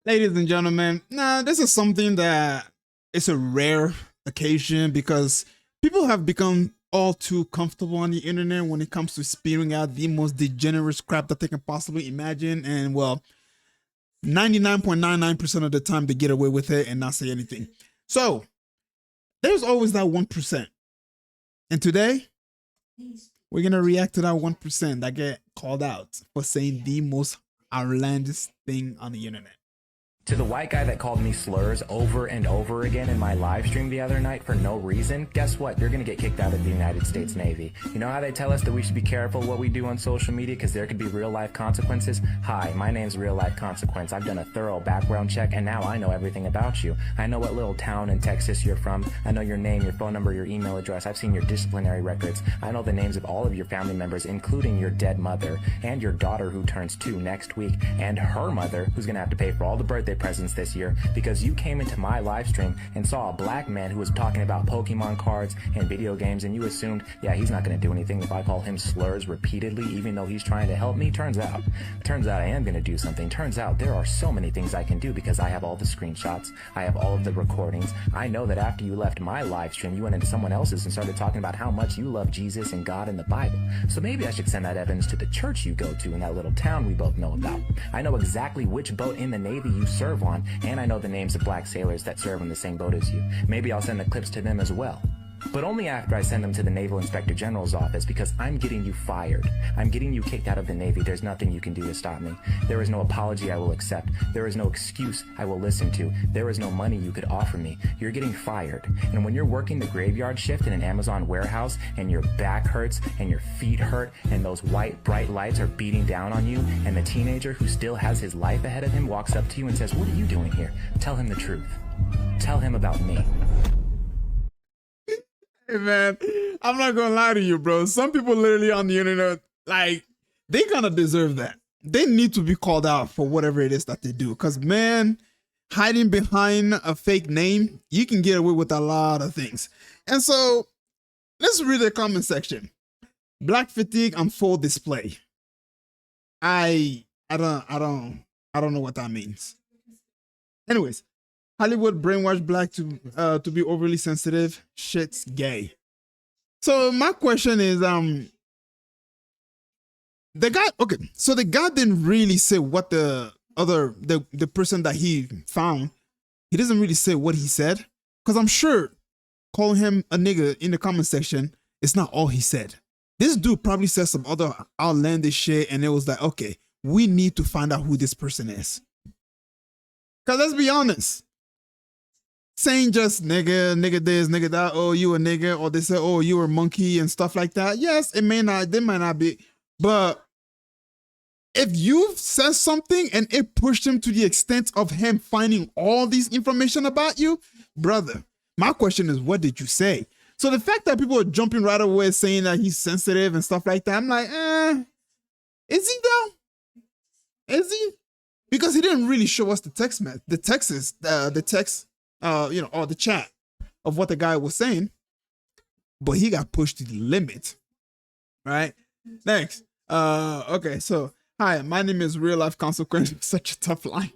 Ladies and gentlemen, nah, this is something that it's a rare occasion because people have become all too comfortable on the internet when it comes to spewing out the most degenerate crap that they can possibly imagine. And well, 99.99% of the time they get away with it and not say anything. So there's always that 1%. And today, we're going to react to that 1% that get called out for saying the most outlandish thing on the internet. To the white guy that called me slurs over and over again in my live stream the other night for no reason, guess what? You're gonna get kicked out of the United States Navy. You know how they tell us that we should be careful what we do on social media because there could be real life consequences? Hi, my name's Real Life Consequence. I've done a thorough background check and now I know everything about you. I know what little town in Texas you're from. I know your name, your phone number, your email address. I've seen your disciplinary records. I know the names of all of your family members, including your dead mother and your daughter who turns 2 next week, and her mother who's gonna have to pay for all the birthday presents this year because you came into my live stream and saw a black man who was talking about Pokemon cards and video games, and you assumed, yeah, he's not going to do anything if I call him slurs repeatedly even though he's trying to help me. Turns out I am going to do something. Turns out there are so many things I can do because I have all the screenshots, I have all of the recordings. I know that after you left my live stream, you went into someone else's and started talking about how much you love Jesus and God and the Bible. So maybe I should send that evidence to the church you go to in that little town we both know about. I know exactly which boat in the Navy you serve on, and I know the names of black sailors that serve on the same boat as you. Maybe I'll send the clips to them as well. But only after I send them to the Naval Inspector General's office because I'm getting you fired. I'm getting you kicked out of the Navy. There's nothing you can do to stop me. There is no apology I will accept. There is no excuse I will listen to. There is no money you could offer me. You're getting fired. And when you're working the graveyard shift in an Amazon warehouse and your back hurts and your feet hurt and those white bright lights are beating down on you and the teenager who still has his life ahead of him walks up to you and says, "What are you doing here?" Tell him the truth. Tell him about me. Hey man, I'm not gonna lie to you, bro. Some people literally on the internet, like, they kind of deserve that. They need to be called out for whatever it is that they do. Cause man, hiding behind a fake name, you can get away with a lot of things. And so let's read the comment section. Black fatigue on full display. I don't know what that means. Anyways, Hollywood brainwashed black to be overly sensitive. Shit's gay. So my question is, the guy, okay, so the guy didn't really say what the person that he found, he doesn't really say what he said. Because I'm sure calling him a nigga in the comment section is not all he said. This dude probably said some other outlandish shit, and it was like, okay, we need to find out who this person is. Because let's be honest, saying just nigga, nigga this, nigga that, oh, you a nigga, or they say, oh, you a monkey and stuff like that. Yes, it may not, they might not be, but if you said something and it pushed him to the extent of him finding all these information about you, brother, my question is, what did you say? So the fact that people are jumping right away saying that he's sensitive and stuff like that, I'm like, is he though? Is he? Because he didn't really show us the text, man. The text, or the chat of what the guy was saying, but he got pushed to the limit. Right? Next. Okay, so hi, my name is Real Life Consequence. Such a tough line.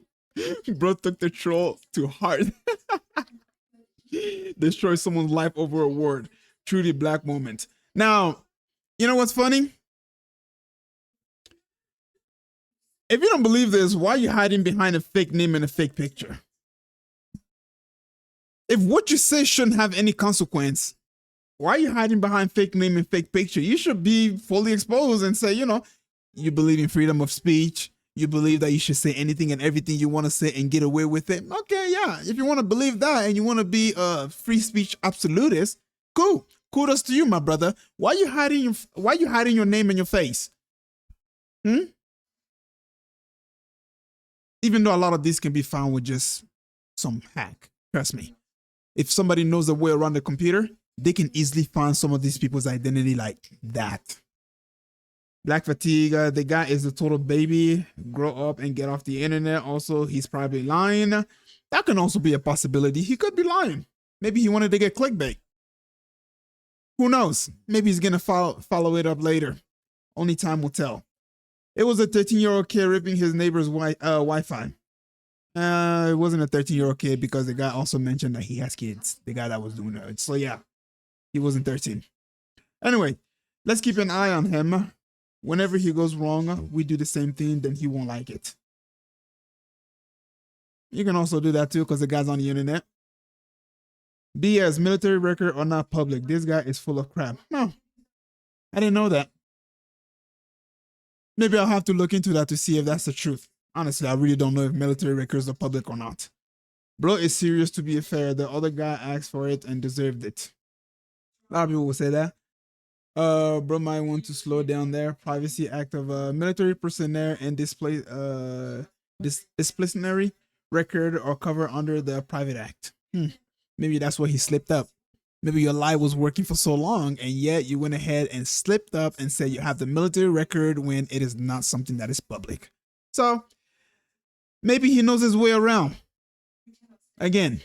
Bro took the troll to heart. Destroy someone's life over a word. Truly black moment. Now, you know what's funny? If you don't believe this, why are you hiding behind a fake name and a fake picture? If what you say shouldn't have any consequence, why are you hiding behind fake name and fake picture? You should be fully exposed and say, you believe in freedom of speech. You believe that you should say anything and everything you want to say and get away with it. Okay, yeah. If you want to believe that and you want to be a free speech absolutist, cool. Kudos to you, my brother. Why are you hiding your name and your face? Even though a lot of these can be found with just some hack. Trust me. If somebody knows the way around the computer, they can easily find some of these people's identity like that. Black fatigue, the guy is a total baby. Grow up and get off the internet. Also, he's probably lying. That can also be a possibility. He could be lying. Maybe he wanted to get clickbait. Who knows? Maybe he's going to follow it up later. Only time will tell. It was a 13-year-old kid ripping his neighbor's Wi-Fi. It wasn't a 13-year-old kid because the guy also mentioned that he has kids. The guy that was doing it. So yeah, he wasn't 13. Anyway, let's keep an eye on him. Whenever he goes wrong, we do the same thing, then he won't like it. You can also do that too because the guy's on the internet. BS, military record or not public. This guy is full of crap. No, I didn't know that. Maybe I'll have to look into that to see if that's the truth. Honestly, I really don't know if military records are public or not. Bro is serious to be fair. The other guy asked for it and deserved it. A lot of people will say that. Bro might want to slow down there. Privacy Act of military personnel and disciplinary record or cover under the Private Act. Maybe that's where he slipped up. Maybe your lie was working for so long and yet you went ahead and slipped up and said you have the military record when it is not something that is public. So maybe he knows his way around. Again,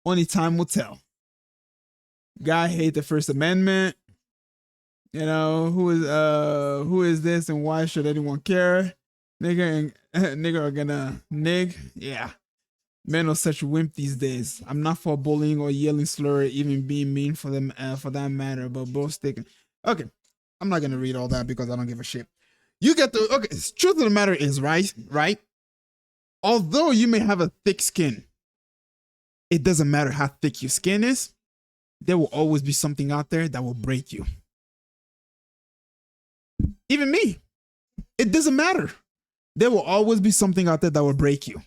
only time will tell. Guy hate the First Amendment. You know, who is this and why should anyone care? Nigga are gonna nig. Yeah. Men are such wimp these days. I'm not for bullying or yelling slur, even being mean for them for that matter, but both sticking. Okay. I'm not gonna read all that because I don't give a shit. You get the okay, truth of the matter is, right? Although you may have a thick skin, it doesn't matter how thick your skin is, there will always be something out there that will break you. Even me. It doesn't matter. There will always be something out there that will break you.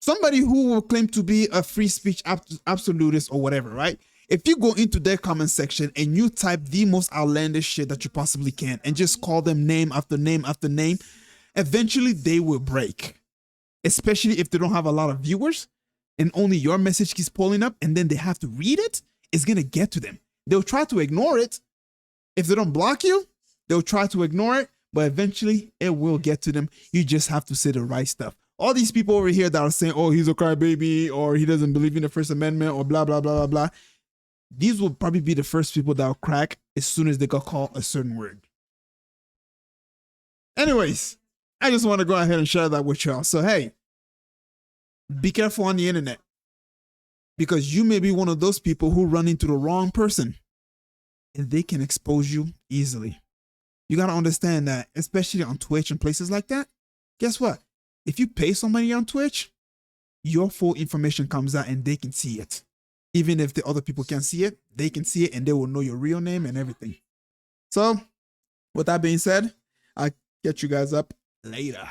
Somebody who will claim to be a free speech absolutist or whatever, right? If you go into their comment section and you type the most outlandish shit that you possibly can and just call them name after name after name, eventually they will break. Especially if they don't have a lot of viewers and only your message keeps pulling up and then they have to read it, it's going to get to them. They'll try to ignore it. If they don't block you, they'll try to ignore it, but eventually it will get to them. You just have to say the right stuff. All these people over here that are saying, oh, he's a crybaby or he doesn't believe in the First Amendment or blah, blah, blah, blah, blah. These will probably be the first people that will crack as soon as they got called a certain word. Anyways, I just want to go ahead and share that with y'all. So, hey, be careful on the internet because you may be one of those people who run into the wrong person and they can expose you easily. You got to understand that, especially on Twitch and places like that, guess what? If you pay somebody on Twitch, your full information comes out and they can see it. Even if the other people can't see it, they can see it and they will know your real name and everything. So, with that being said, I'll get you guys up later.